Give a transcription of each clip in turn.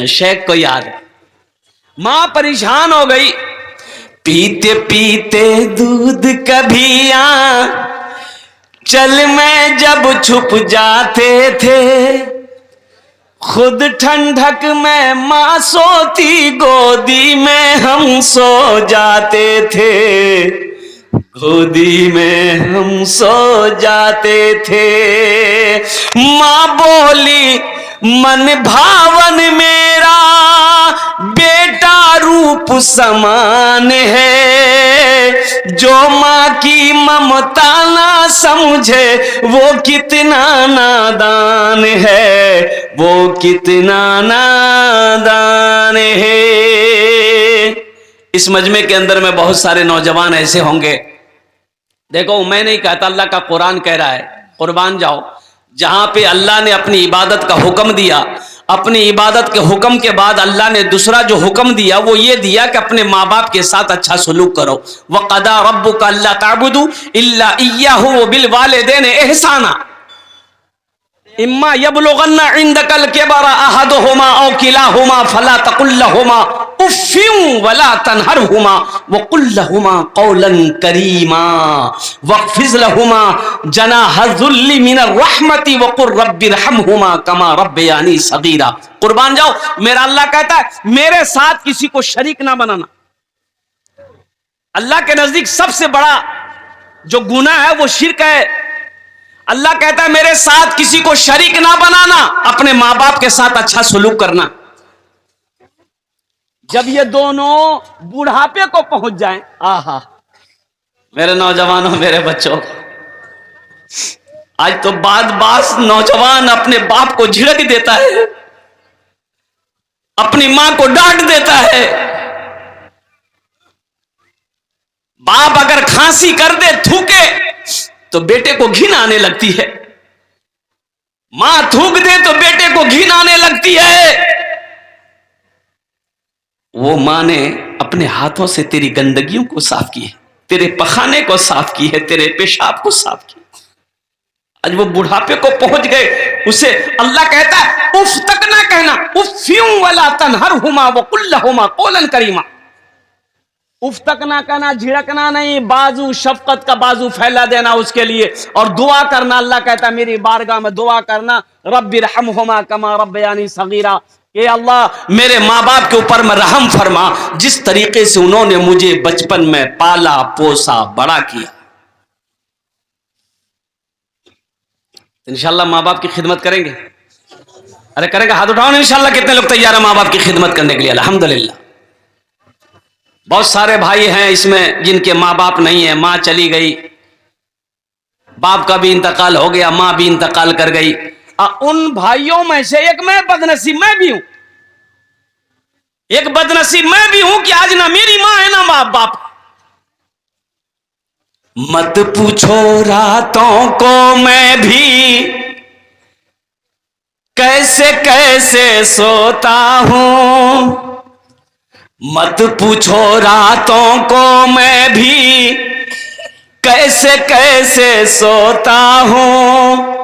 शेख को याद है। मां परेशान हो गई, पीते पीते दूध कभी चल में जब छुप जाते थे, खुद ठंडक में मां सोती, गोदी में हम सो जाते थे, गोदी में हम सो जाते थे। मां बोली मन भावन मेरा बेटा रूप समान है, जो मां की ममता ना समझे वो कितना नादान है, वो कितना नादान है। इस मजमे के अंदर में बहुत सारे नौजवान ऐसे होंगे, देखो मैं नहीं कहता, अल्लाह का कुरान कह रहा है, कुर्बान जाओ, जहां पे अल्लाह ने अपनी इबादत का हुक्म दिया, अपनी इबादत के हुक्म के बाद अल्लाह ने दूसरा जो हुक्म दिया वो ये दिया कि अपने माँ बाप के साथ अच्छा सलूक करो। वक़दा रब्बुका अल्ला ताबुदू इल्ला इय्याहु व बिल वालिदैनि इहसाना इम्मा यबलुगन्ना इंदकल किबरा अहदुहुमा औ किलाहुमा फला तकुल लहुमा उफ्फिन वला तनहरहुमा व कुल लहुमा कौलन करीमा वख्फिज लहुमा जनाहज़ुल्लि मिनर रहमति व कुर रब्बिरहमहुमा कमा रब्बयानी सगीरा। कुर्बान जाओ, मेरा अल्लाह कहता है मेरे साथ किसी को शरीक ना बनाना। अल्लाह के नजदीक सबसे बड़ा जो गुनाह है वो शिर्क है। अल्लाह कहता है मेरे साथ किसी को शरीक ना बनाना, अपने मां बाप के साथ अच्छा सलूक करना। जब ये दोनों बुढ़ापे को पहुंच जाएं, आहा मेरे नौजवानों, मेरे बच्चों, आज तो बास नौजवान अपने बाप को झिड़क देता है, अपनी मां को डांट देता है। बाप अगर खांसी कर दे, थूके, तो बेटे को घिन आने लगती है, मां थूक दे तो बेटे को घिन आने लगती है। वो मां ने अपने हाथों से तेरी गंदगियों को साफ की है, तेरे पखाने को साफ की है, तेरे पेशाब को साफ की। आज वो बुढ़ापे को पहुंच गए, उसे अल्लाह कहता है उफ तक ना कहना, उफ्फियु वला तनहरहुमा व कुल लहुमा कौलन करीमा। उफ तक ना कहना, झिड़कना नहीं, बाजू शफकत का बाजू फैला देना उसके लिए, और दुआ करना। अल्लाह कहता है मेरी बारगाह में दुआ करना, रब्बिरहमहुमा कमा रब्बयानी सगीरा, ये अल्लाह मेरे माँ बाप के ऊपर में रहम फरमा, जिस तरीके से उन्होंने मुझे बचपन में पाला पोसा बड़ा किया। इंशाल्लाह माँ बाप की खिदमत करेंगे, अरे करेंगे, हाथ उठाओ ना इंशाल्लाह। कितने लोग तैयार हैं माँ बाप की खिदमत करने के लिए? अल्हम्दुलिल्लाह। बहुत सारे भाई हैं इसमें जिनके माँ बाप नहीं है, माँ चली गई, बाप का भी इंतकाल हो गया, माँ भी इंतकाल कर गई। उन भाइयों में से एक मैं बदनसीब मैं भी हूं, एक बदनसीब मैं भी हूं कि आज ना मेरी माँ है ना बाप बाप। मत पूछो रातों को मैं भी कैसे कैसे सोता हूं, मत पूछो रातों को मैं भी कैसे कैसे सोता हूं,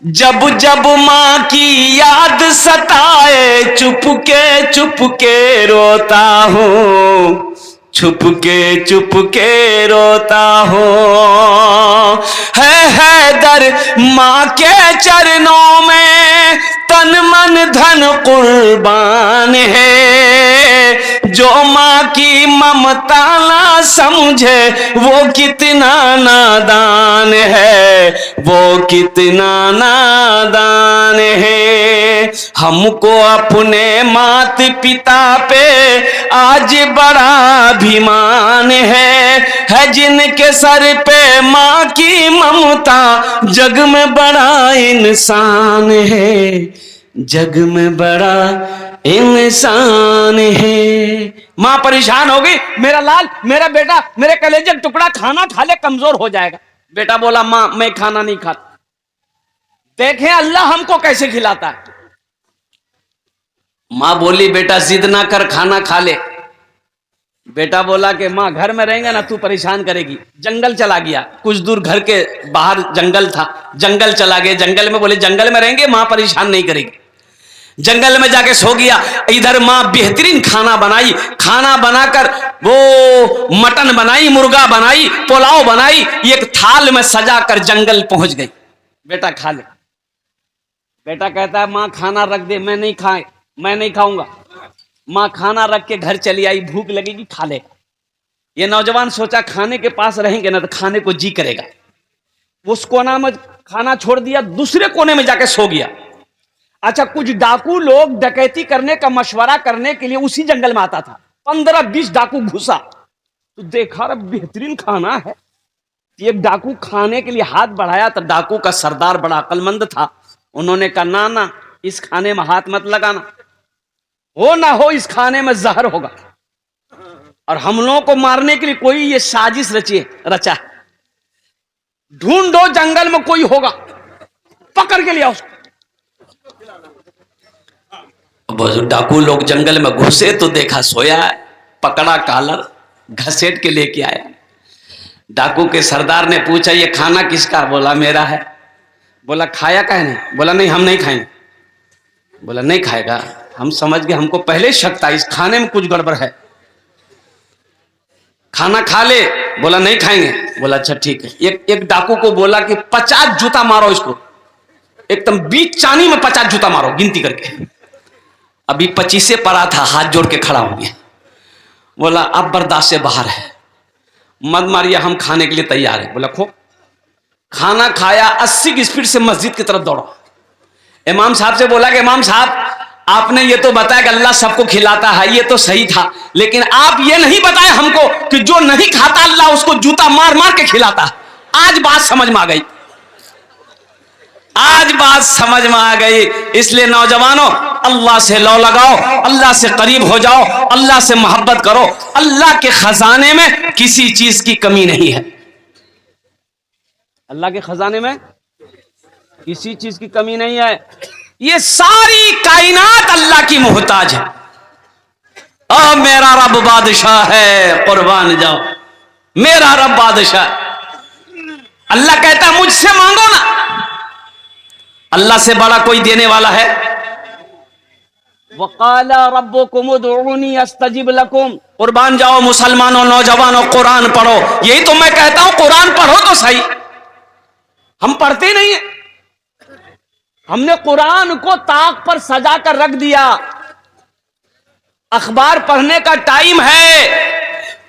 जब जब माँ की याद सताए चुपके रोता हूँ, चुपके रोता हूँ। है दर माँ के चरणों में तन मन धन कुर्बान है, जो माँ की ममता ना समझे वो कितना नादान है, वो कितना नादान है। हमको अपने मात पिता पे आज बड़ा अभिमान है जिनके सर पे माँ की ममता, जग में बड़ा इंसान है, जग में बड़ा इंसान है। माँ परेशान हो गई, मेरा लाल, मेरा बेटा, मेरे कलेजे का टुकड़ा खाना खा ले, कमजोर हो जाएगा। बेटा बोला माँ मैं खाना नहीं खाता। देखें अल्लाह हमको कैसे खिलाता है। माँ बोली बेटा जिद ना कर, खाना खा ले। बेटा बोला कि माँ घर में रहेंगे ना तू परेशान करेगी। जंगल चला गया, कुछ दूर घर के बाहर जंगल था, जंगल चला गया। जंगल में बोले जंगल में रहेंगे, माँ परेशान नहीं करेगी। जंगल में जाके सो गया। इधर माँ बेहतरीन खाना बनाई, खाना बनाकर वो मटन बनाई, मुर्गा बनाई, पुलाव बनाई, एक थाल में सजाकर जंगल पहुंच गई। बेटा खा ले। बेटा कहता है माँ खाना रख दे, मैं नहीं खाऊंगा। माँ खाना रख के घर चली आई, भूख लगेगी खा ले। ये नौजवान सोचा खाने के पास रहेंगे ना तो खाने को जी करेगा। उस कोना में खाना छोड़ दिया, दूसरे कोने में जाके सो गया। अच्छा, कुछ डाकू लोग डकैती करने का मशवरा करने के लिए उसी जंगल में आता था। 15-20 डाकू घुसा तो देखा रे बेहतरीन खाना है। एक डाकू खाने के लिए हाथ बढ़ाया तो डाकू का सरदार बड़ा अक्लमंद था। उन्होंने कहा ना ना, इस खाने में हाथ मत लगाना, हो ना हो इस खाने में जहर होगा और हम लोगों को मारने के लिए कोई ये साजिश रचा है। ढूंढो जंगल में कोई होगा, पकड़ के लिया उसको। डाकू लोग जंगल में घुसे तो देखा सोया है, पकड़ा कॉलर घसेट के लेके आया। डाकू के सरदार ने पूछा ये खाना किसका? बोला मेरा है। बोला खाया काहे नहीं? बोला नहीं, हम नहीं खाएंगे। बोला नहीं खाएगा? हम समझ गए, हमको पहले शक था इस खाने में कुछ गड़बड़ है, खाना खा ले। बोला नहीं खाएंगे। बोला अच्छा ठीक है। एक डाकू को बोला कि 50 जूता मारो इसको, एकदम बीच चानी में 50 जूता मारो गिनती करके। अभी 25 पड़ा था, हाथ जोड़ के खड़ा हो गया। बोला अब बर्दाश्त से बाहर है, मत मारिए, हम खाने के लिए तैयार है। बोला खो। खाना खाया, 80 की स्पीड से मस्जिद की तरफ दौड़ा। इमाम साहब से बोला कि इमाम साहब आपने ये तो बताया कि अल्लाह सबको खिलाता है, ये तो सही था, लेकिन आप ये नहीं बताए हमको कि जो नहीं खाता अल्लाह उसको जूता मार मार के खिलाता है। आज बात समझ में आ गई, आज बात समझ में आ गई। इसलिए नौजवानों, अल्लाह से लौ लगाओ, अल्लाह से करीब हो जाओ, अल्लाह से मोहब्बत करो। अल्लाह के खजाने में किसी चीज की कमी नहीं है। अल्लाह के खजाने में किसी चीज की कमी नहीं है। ये सारी कायनात अल्लाह की मोहताज है। अब मेरा रब बादशाह है, कुर्बान जाओ, मेरा रब बादशाह। अल्लाह कहता है मुझसे मांगो ना, अल्लाह से बड़ा कोई देने वाला है। वक़ाला रब्बुकुम उदऊनी अस्तजिब लकुम। कुर्बान जाओ मुसलमानों, नौजवानों, कुरान पढ़ो। यही तो मैं कहता हूं, कुरान पढ़ो तो सही। हम पढ़ते नहीं है। हमने कुरान को ताक पर सजा कर रख दिया। अखबार पढ़ने का टाइम है,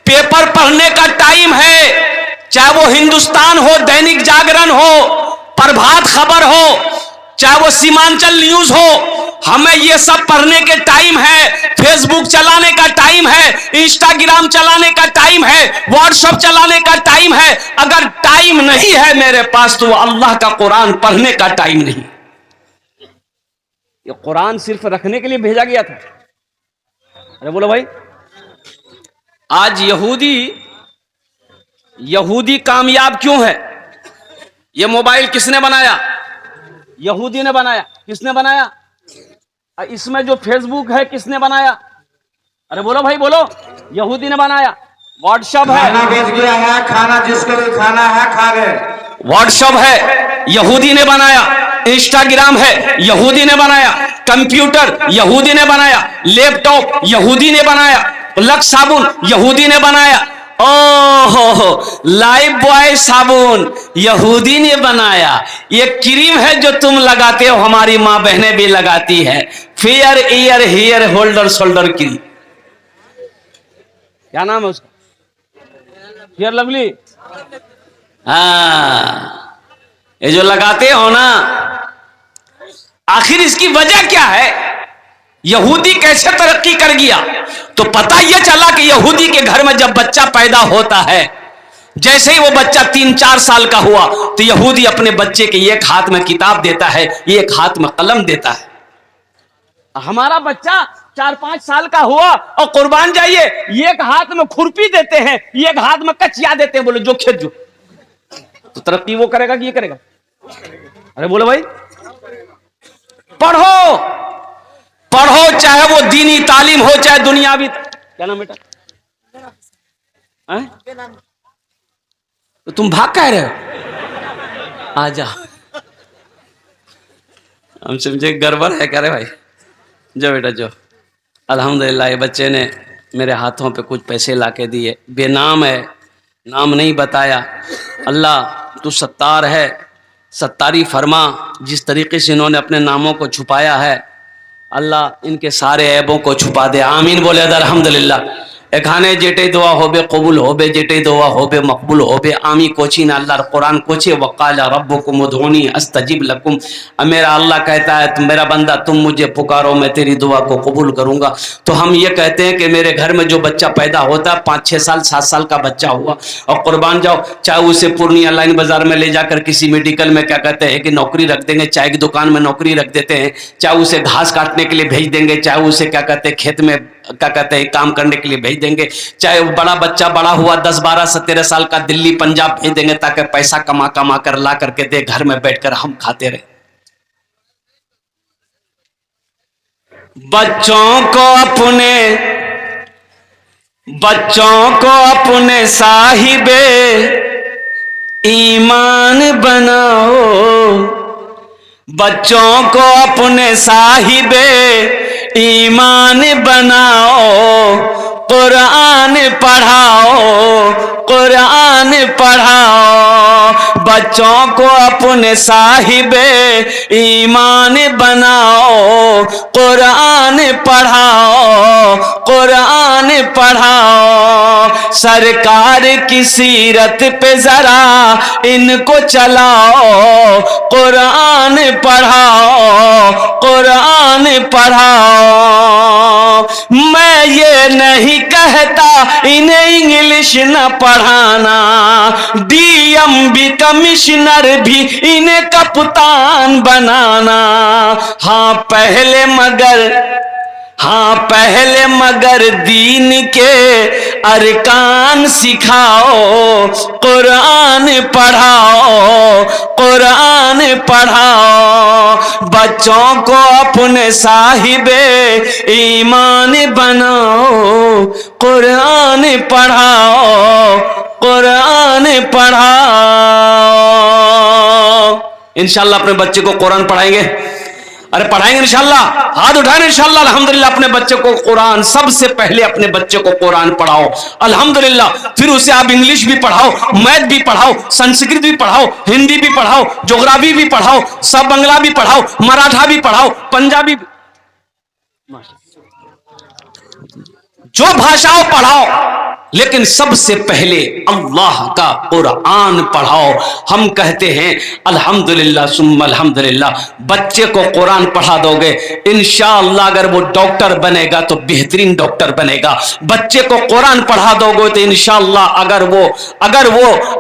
पेपर पढ़ने का टाइम है, चाहे वो हिंदुस्तान हो, दैनिक जागरण हो, प्रभात खबर हो, चाहे वो सीमांचल न्यूज हो, हमें ये सब पढ़ने के टाइम है। फेसबुक चलाने का टाइम है, इंस्टाग्राम चलाने का टाइम है, व्हाट्सएप चलाने का टाइम है। अगर टाइम नहीं है मेरे पास तो अल्लाह का कुरान पढ़ने का टाइम नहीं। ये कुरान सिर्फ रखने के लिए भेजा गया था। अरे बोलो भाई, आज यहूदी कामयाब क्यों है? ये मोबाइल किसने बनाया? यहूदी ने बनाया। किसने बनाया? इसमें जो फेसबुक है किसने बनाया? अरे बोलो भाई बोलो, यहूदी ने बनाया। व्हाट्सएप है, खाना बेच गया है, खाना जिसको भी खाना है खा ले। व्हाट्सएप है, यहूदी ने बनाया। इंस्टाग्राम है, यहूदी ने बनाया। कंप्यूटर यहूदी ने बनाया। लैपटॉप यहूदी ने बनाया। लक्स साबुन यहूदी ने बनाया। ओहो, लाइफ बॉय साबुन यहूदी ने बनाया। ये क्रीम है जो तुम लगाते हो, हमारी मां बहनें भी लगाती है, fair ear hair holder shoulder cream. क्या नाम है उसका? Fair Lovely. हाँ, ये जो लगाते हो ना, आखिर इसकी वजह क्या है? यहूदी कैसे तरक्की कर गया? तो पता यह चला कि यहूदी के घर में जब बच्चा पैदा होता है, जैसे ही वो बच्चा 3-4 साल का हुआ तो यहूदी अपने बच्चे के एक हाथ में किताब देता है, एक हाथ में कलम देता है। हमारा बच्चा 4-5 साल का हुआ और कुर्बान जाइए, एक हाथ में खुरपी देते हैं, एक हाथ में कचिया देते हैं। बोलो जो खेत जो, तो तरक्की वो करेगा कि ये करेगा? अरे बोलो भाई, पढ़ो पढ़ो, चाहे वो दीनी तालीम हो चाहे दुनियावी। क्या नाम बेटा? तो तुम भाग कह रहे हो? आ जाओ। हम समझे गड़बड़ है, कह रहे भाई जो बेटा जो। अल्हम्दुलिल्लाह ये बच्चे ने मेरे हाथों पे कुछ पैसे ला के दिए, बेनाम है, नाम नहीं बताया। अल्लाह तू सत्तार है, सत्तारी फरमा। जिस तरीके से इन्होंने अपने नामों को छुपाया है, अल्लाह इनके सारे ऐबों को छुपा दे। आमीन बोले अल्हम्दुलिल्लाह। एखाने जेटे दुआ होबे कबूल होबे, जेटे दुआ होबे मकबूल होबे। आमी कोची ना अल्लाह कुरान कोचे वकाला रब्बुकुम उदऊनी अस्तजिब लकुम। मेरा अल्लाह कहता है तुम मेरा बंदा तुम मुझे पुकारो मैं तेरी दुआ को कबूल करूंगा। तो हम ये कहते हैं कि मेरे घर में जो बच्चा पैदा होता है 5-6 साल 7 साल का बच्चा हुआ और कुर्बान जाओ, चाहे उसे पूर्णिया लाइन बाजार में ले जाकर किसी मेडिकल में क्या कहते हैं कि नौकरी रख देंगे, चाय की दुकान में नौकरी रख देते हैं, चाहे उसे घास काटने के लिए भेज देंगे, चाहे उसे क्या कहते हैं खेत में क्या कहते हैं काम करने के लिए भेज देंगे, चाहे वो बड़ा बच्चा बड़ा हुआ 10, 12, 17 साल का दिल्ली पंजाब भेज देंगे ताकि पैसा कमा कमा कर ला करके दे, घर में बैठकर हम खाते रहे। बच्चों को अपने साहिबे ईमान बनाओ, बच्चों को अपने साहिबे ईमान बनाओ, कुरान पढ़ाओ, कुरान पढ़ाओ। बच्चों को अपने साहिबे ईमान बनाओ, कुरान पढ़ाओ, कुरान पढ़ाओ। सरकार की सीरत पे जरा इनको चलाओ, कुरान पढ़ाओ, कुरान पढ़ाओ। मैं ये नहीं कहता इन्हें इंग्लिश न पढ़ाना, डीएम कमिश्नर भी इन्हें कप्तान बनाना। हाँ पहले मगर दीन के अरकान सिखाओ, कुरान पढ़ाओ, कुरान पढ़ाओ। बच्चों को अपने साहिबे ईमान बनाओ, कुरान पढ़ाओ, कुरान पढ़ाओ। इंशाल्लाह अपने बच्चे को कुरान पढ़ाएंगे। अरे पढ़ाएंगे इंशाल्लाह, हाथ उठाएं इंशाल्लाह। अल्हम्दुलिल्लाह अपने बच्चे को कुरान, सबसे पहले अपने बच्चे को कुरान पढ़ाओ अल्हम्दुलिल्लाह। फिर उसे आप इंग्लिश भी पढ़ाओ, मैथ भी पढ़ाओ, संस्कृत भी पढ़ाओ, हिंदी भी पढ़ाओ, ज्योग्राफी भी पढ़ाओ, सब बंगला भी पढ़ाओ, मराठा भी पढ़ाओ, पंजाबी, जो भाषाओं पढ़ाओ, लेकिन सबसे पहले अल्लाह का कुरान पढ़ाओ। हम कहते हैं अल्हम्दुलिल्लाह सुम्मा अल्हम्दुलिल्लाह, बच्चे को कुरान पढ़ा दोगे इंशाअल्लाह अगर वो डॉक्टर बनेगा तो बेहतरीन डॉक्टर बनेगा। बच्चे को कुरान पढ़ा दोगे तो इंशाअल्लाह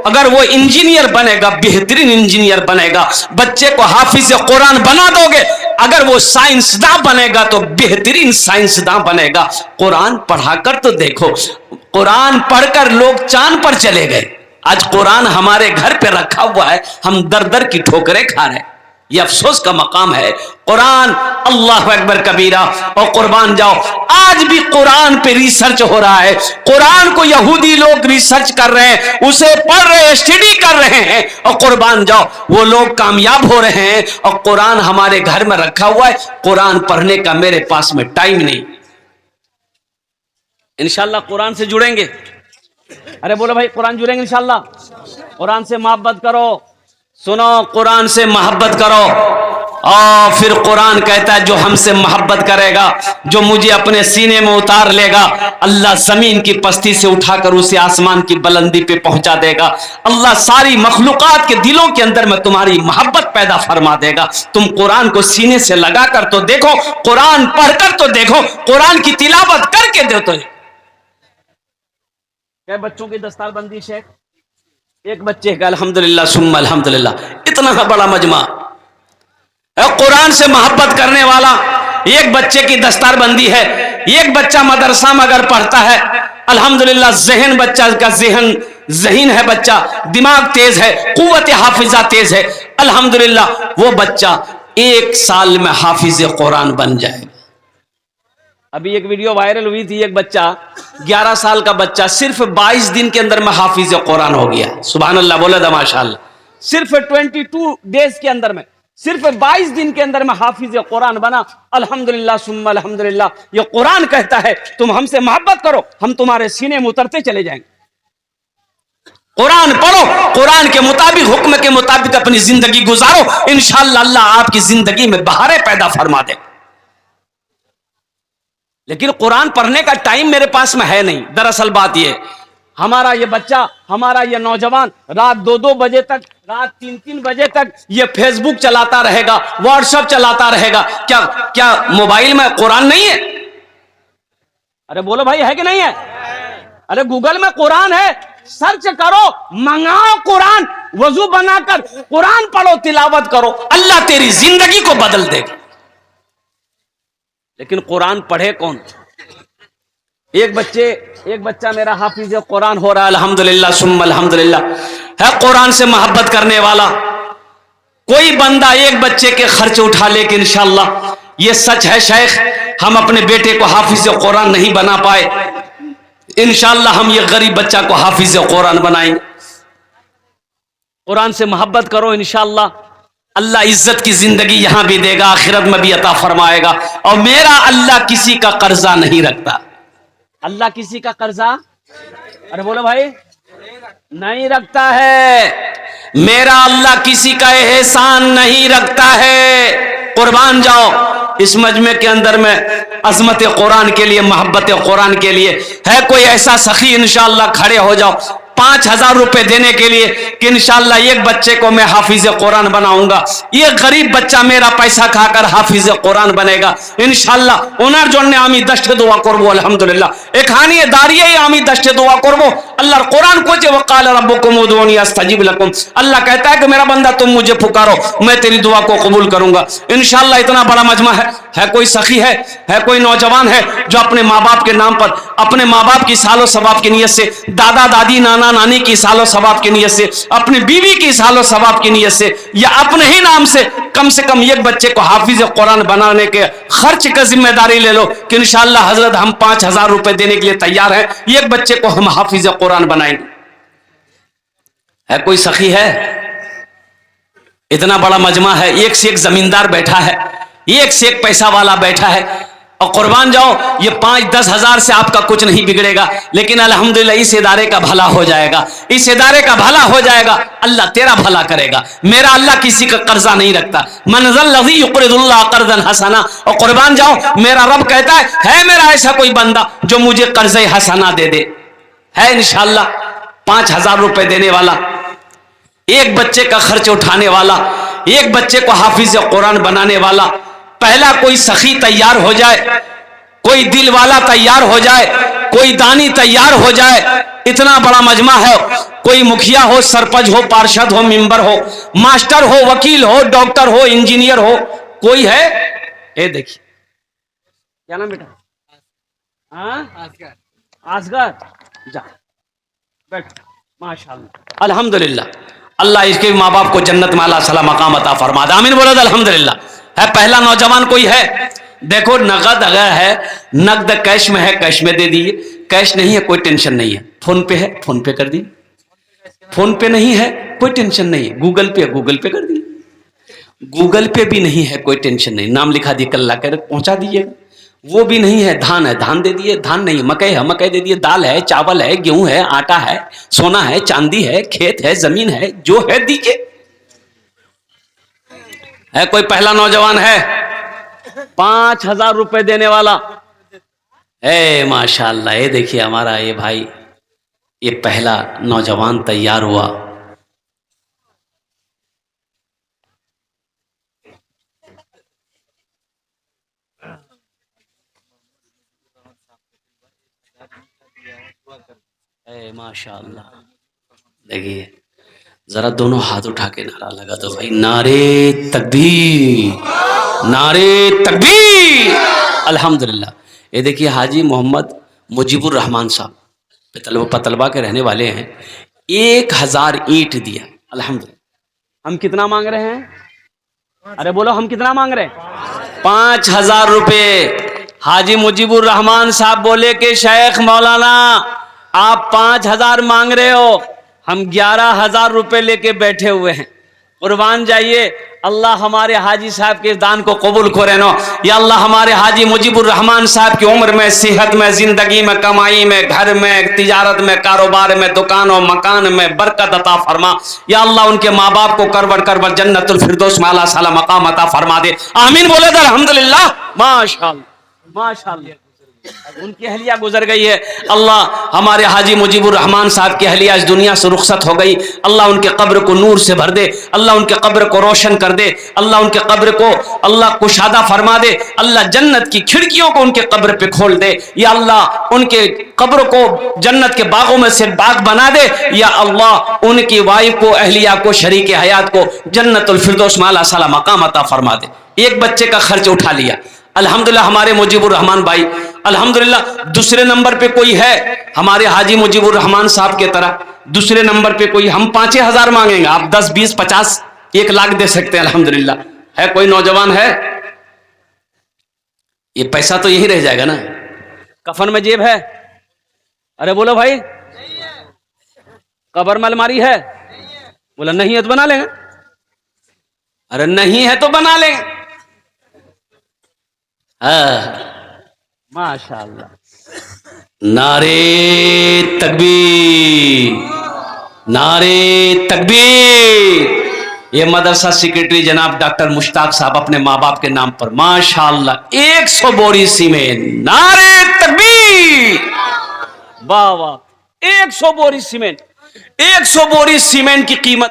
अगर वो इंजीनियर बनेगा बेहतरीन इंजीनियर बनेगा। बच्चे को हाफिज कुरान बना दोगे, अगर वो साइंसदान बनेगा तो बेहतरीन साइंसदान बनेगा। कुरान पढ़ाकर तो देखो, कुरान पढ़कर लोग चांद पर चले गए। आज कुरान हमारे घर पे रखा हुआ है, हम दर दर की ठोकरें खा रहे हैं। ये अफसोस का मकाम है। कुरान अल्लाह अकबर कबीरा। और कुर्बान जाओ, आज भी कुरान पे रिसर्च हो रहा है। कुरान को यहूदी लोग रिसर्च कर रहे हैं, उसे पढ़ रहे हैं, स्टडी कर रहे हैं, और कुर्बान जाओ वो लोग कामयाब हो रहे हैं। और कुरान हमारे घर में रखा हुआ है, कुरान पढ़ने का मेरे पास में टाइम नहीं। इंशाल्लाह कुरान से जुड़ेंगे। अरे बोलो भाई कुरान जुड़ेंगे इंशाल्लाह। कुरान से मोहब्बत करो, सुनो कुरान से मोहब्बत करो। और फिर कुरान कहता है जो हमसे मोहब्बत करेगा, जो मुझे अपने सीने में उतार लेगा, अल्लाह जमीन की पस्ती से उठाकर उसे आसमान की बुलंदी पे पहुंचा देगा। अल्लाह सारी मखलूकात के दिलों के अंदर में तुम्हारी मोहब्बत पैदा फरमा देगा। तुम कुरान को सीने से लगा कर तो देखो, कुरान पढ़कर तो देखो, कुरान की तिलावत करके दो तो। क्या बच्चों की दस्तारबंदी शेख, एक बच्चे का अल्हम्दुलिल्लाह सुम्मा अल्हम्दुलिल्लाह, इतना बड़ा मजमा कुरान से मोहब्बत करने वाला। एक बच्चे की दस्तारबंदी है। एक बच्चा मदरसा में अगर पढ़ता है अल्हम्दुलिल्लाह, जहन बच्चा का जहीन है, बच्चा दिमाग तेज है, कुव्वत हाफिजा तेज है, अल्हम्दुलिल्लाह वो बच्चा 1 साल में हाफिज कुरान बन जाएगा। अभी एक वीडियो वायरल हुई थी, एक बच्चा 11 साल का बच्चा सिर्फ 22 दिन के अंदर में हाफिज कुरान हो गया। सुभान अल्लाह, बोले दा माशाअल्लाह। सिर्फ 22 डेज के अंदर में सिर्फ 22 दिन के अंदर मैं हाफिज कुरान बना। अल्हम्दुलिल्लाह सुम्मा अल्हम्दुलिल्लाह। ये कुरान कहता है तुम हमसे मोहब्बत करो, हम तुम्हारे सीने में उतरते चले जाएंगे। कुरान पढ़ो, कुरान के मुताबिक, हुक्म के मुताबिक अपनी जिंदगी गुजारो, इंशाअल्लाह अल्लाह आपकी जिंदगी में बहारें पैदा फरमा दे। लेकिन कुरान पढ़ने का टाइम मेरे पास में है नहीं। दरअसल बात यह, हमारा ये बच्चा, हमारा ये नौजवान रात 2-2 बजे तक, रात 3-3 बजे तक ये फेसबुक चलाता रहेगा, व्हाट्सएप चलाता रहेगा। क्या क्या मोबाइल में कुरान नहीं है? अरे बोलो भाई, है कि नहीं है? अरे गूगल में कुरान है, सर्च करो, मंगाओ कुरान, वजू बनाकर कुरान पढ़ो, तिलावत करो, अल्लाह तेरी जिंदगी को बदल देगा। लेकिन कुरान पढ़े कौन? एक बच्चा मेरा हाफिज कुरान हो रहा है, अल्हम्दुलिल्लाह सुम्मा अल्हम्दुलिल्लाह, है कुरान से मोहब्बत करने वाला। कोई बंदा एक बच्चे के खर्च उठा ले कि इंशाअल्लाह ये सच है शेख, हम अपने बेटे को हाफिज कुरान नहीं बना पाए, इंशाअल्लाह हम ये गरीब बच्चा को हाफिज कुरान बनाएंगे। कुरान से मोहब्बत करो, इंशाअल्लाह अल्लाह इज्जत की जिंदगी यहां भी देगा, आखिरत में भी अता फरमाएगा। और मेरा अल्लाह किसी का कर्जा नहीं रखता। अल्लाह किसी का कर्जा, अरे बोलो भाई, नहीं रखता है। मेरा अल्लाह किसी का एहसान नहीं रखता है। कुर्बान जाओ इस मजमे के अंदर में अजमत कुरान के लिए, मोहब्बत कुरान के लिए। है कोई ऐसा सखी, इंशाअल्लाह खड़े हो जाओ 5000 रुपए देने के लिए कि इंशाअल्लाह एक बच्चे को मैं हाफिज कुरान बनाऊंगा, ये गरीब बच्चा मेरा पैसा खाकर हाफिज कुरान बनेगा इंशाअल्लाह। उनार जोड़ने आमी दस्ते दुआ करबो अल्हम्दुलिल्लाह। एखानी दारिये आमी दस्ते दुआ करबो। अल्लाह कुरान को जे वकाल रब्बुकुम उदूनी अस्तजिब लकुम, अल्लाह कहता है कि मेरा बंदा तुम मुझे पुकारो, मैं तेरी दुआ को कबूल करूंगा इंशाअल्लाह। इतना बड़ा मजमा है कोई सखी है कोई नौजवान है जो अपने माँ बाप के नाम पर, अपने माँ बाप की सालो सवाब की नीयत से, दादा दादी नाना नानी की सालो सवाब की नीयत से, अपनी बीवी की सालो सवाब की नीयत से, या अपने ही नाम से कम एक बच्चे को हाफिज कुरान बनाने के खर्च का जिम्मेदारी ले लो कि इंशाअल्लाह हजरत हम 5000 रुपए देने के लिए तैयार हैं, एक बच्चे को हम हाफिज कुरान बनाएंगे। है कोई सखी है? इतना बड़ा मजमा है, एक से एक जमींदार बैठा है, एक से एक पैसा वाला बैठा है। और कुर्बान जाओ, ये 5-10 हजार से आपका कुछ नहीं बिगड़ेगा, लेकिन अल्हम्दुलिल्लाह इस इदारे का भला हो जाएगा, इस इदारे का भला हो जाएगा, अल्लाह तेरा भला करेगा। मेरा अल्लाह किसी का कर्जा नहीं रखता। मनज़ल्लज़ी युक़रिदुल्लाह क़र्ज़न हसना। और कुर्बान जाओ, मेरा रब कहता है मेरा ऐसा कोई बंदा जो मुझे कर्ज़े हसना दे दे, है इंशाअल्लाह 5000 रुपए देने वाला, एक बच्चे का खर्च उठाने वाला, एक बच्चे को हाफिज कुरान बनाने वाला। पहला कोई सखी तैयार हो जाए, कोई दिल वाला तैयार हो जाए, कोई दानी तैयार हो जाए। इतना बड़ा मजमा है, कोई मुखिया हो, सरपंच हो, पार्षद हो, मेंबर हो, मास्टर हो, वकील हो, डॉक्टर हो, इंजीनियर हो, कोई है? ये देखिए, क्या नाम बेटा? आसगर, जा बैठ। माशाअल्लाह, अल्हम्दुलिल्लाह, अल्लाह इसके माँ बाप को जन्नत में अल्लाह सला मकाम अता फरमा दे। आमीन बोलो अल्हम्दुलिल्लाह। है पहला नौजवान कोई है? देखो, नगद अगर है, नगद कैश में है, कैश में दे दिए, कैश नहीं है कोई टेंशन नहीं है, फोन पे है, फोन पे कर दिए, फोन पे नहीं है कोई टेंशन नहीं है, गूगल पे है, गूगल पे कर दिए, गूगल पे भी नहीं है कोई टेंशन नहीं, नाम लिखा दिए कल्ला कर पहुंचा दीजिएगा। वो भी नहीं है, धान है, धान दे दिए, धान नहीं, मकई है, मकई दे दिए, दाल है, चावल है, गेहूं है, आटा है, सोना है, चांदी है, खेत है, जमीन है, जो है दीजिए। है कोई पहला नौजवान है 5000 रुपए देने वाला? है माशाअल्लाह। ये देखिए हमारा ये भाई, ये पहला नौजवान तैयार हुआ। माशाअल्लाह, देखिए जरा दोनों हाथ उठा के नारा लगा दो भाई, नारे तकबीर, नारे तकबीर, अल्हम्दुलिल्लाह। ये देखिए हाजी मोहम्मद मुजीबुर रहमान साहब पतलबा के रहने वाले हैं, 1000 ईंट दिया अल्हम्दुलिल्लाह। हम कितना मांग रहे हैं? अरे बोलो, हम कितना मांग रहे हैं? 5000 रुपए। हाजी मुजीबुर रहमान साहब बोले कि शेख मौलाना आप 5000 मांग रहे हो, हम 11000 रुपए लेके बैठे हुए हैं, कुर्बान जाइए, अल्लाह हमारे हाजी साहब के दान को कबूल करे नो। या अल्लाह हमारे हाजी मुजीबुर रहमान साहब की उम्र में, सेहत में, जिंदगी में, कमाई में, घर में, तिजारत में, कारोबार में, दुकानों मकान में बरकत अता फरमा। या अल्लाह उनके माँ बाप को करवट करवट जन्नतुल फिरदौस में आला साला मकाम अता फरमा दे। आमीन बोले तो अल्हम्दुलिल्लाह। माशाअल्लाह माशाअल्लाह। उनकी अहलिया गुजर गई है। अल्लाह हमारे हाजी मुजीबुर रहमान साहब की अहलिया इस दुनिया से रुखसत हो गई। अल्लाह उनके कब्र को नूर से भर दे, अल्लाह उनके कब्र को रोशन कर दे, अल्लाह उनके कब्र को अल्लाह कुशादा फरमा दे, अल्लाह जन्नत की खिड़कियों को उनके कब्र पे खोल दे। या अल्लाह उनके कब्र को जन्नत के बागों में से बाग बना दे। या अल्लाह उनकी वाइफ को, अहलिया को, शरीक हयात को जन्नतुल फिरदौस में आला साला मकाम अता फरमा दे। एक बच्चे का खर्च उठा लिया अल्हम्दुलिल्लाह हमारे मुजीबुर रहमान भाई। अल्हम्दुलिल्लाह दूसरे नंबर पे कोई है हमारे हाजी मुजीबुर रहमान साहब के तरह? दूसरे नंबर पे कोई? हम 5,000 मांगेंगे, आप 10, 20, 50, 1 लाख दे सकते हैं। अल्हम्दुलिल्लाह है कोई नौजवान है? ये पैसा तो यही रह जाएगा ना। कफन में जेब है? अरे बोलो भाई। कब्र में अलमारी है? बोला नहीं है तो बना लेंगे। अरे नहीं है तो बना लेंगे। माशाअल्लाह। नारे तकबीर, नारे तकबीर। ये मदरसा सेक्रेटरी जनाब डॉक्टर मुश्ताक साहब अपने माँ बाप के नाम पर माशाअल्लाह 100 बोरी सीमेंट। नारे तकबीर। वाह वाह। 100 बोरी सीमेंट, 100 बोरी सीमेंट की कीमत